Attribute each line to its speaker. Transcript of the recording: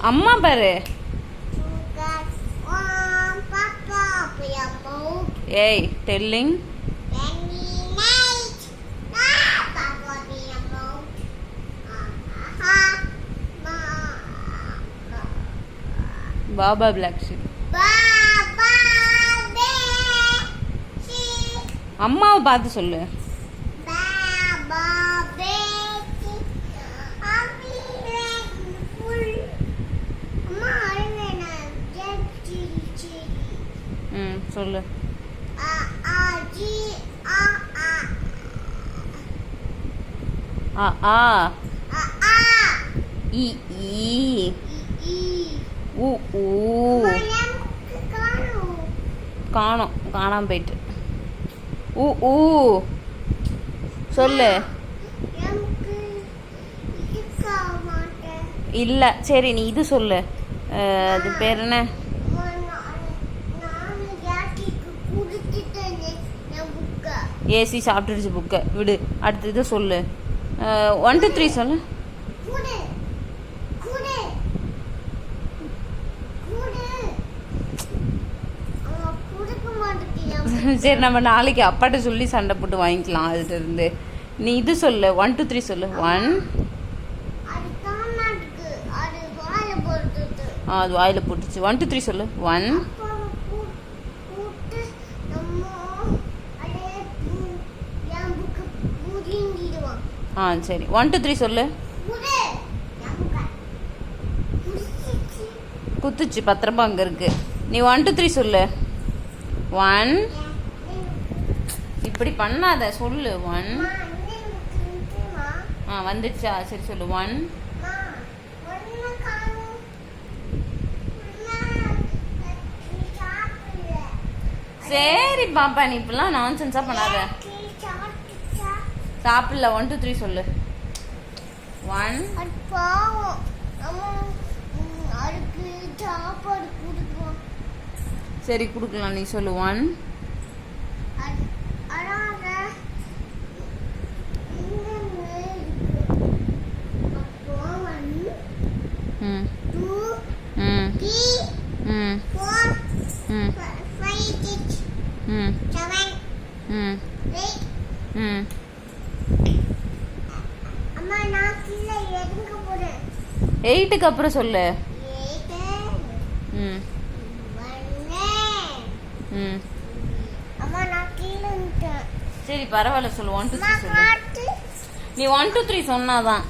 Speaker 1: அம்மா பாரு. ஏய் டெல்லிங். Baba black sheep. அம்மாவை பார்த்து சொல்லு. சொல்லு. ஆ இ ஈ ஊ ஊ. காணோம், காணாம போயிட்டு. ஊ ஊ சொல்லு. இல்ல சரி நீ இது சொல்லு. அது பேர் என்ன? ஏசி சாப்பிட்டுருச்சு புக்கை விடு. அடுத்து இது சொல்லு. 1 2 3 சொல்லு. சரி நம்ம நாளைக்கு அப்பாட்ட சொல்லி சண்டை போட்டு வாங்கிக்கலாம். அதுல இருந்து நீ இது சொல்லு. 1 2 3 சொல்லு. 1 அது வாயில போட்டுச்சு. 1 2 3 சொல்லு. 1 சரி 1 2 3 சொல்லு. குத்துச்சு, 10 ரூபாய் அங்கே இருக்கு. நீ 1 2 3 சொல்லு. 1 இப்படி பண்ணாத சொல்லு. 1 வந்துடுச்சா? சரி சொல்லு. 1 சரி பாப்பா நீ இப்பெல்லாம் நான்சென்ஸா பண்ணாத. சாப்பிடல. 1 2 3 சொல்லு. 1 சரி கொடுக்கலாம். நீ சொல்லு. 1 8க்கு அப்புறம் சொல்லு. சரி பரவாயில்ல சொல்லு. 1 2 3 சொல்லு. நீ 1 2 3 சொன்னாதான்.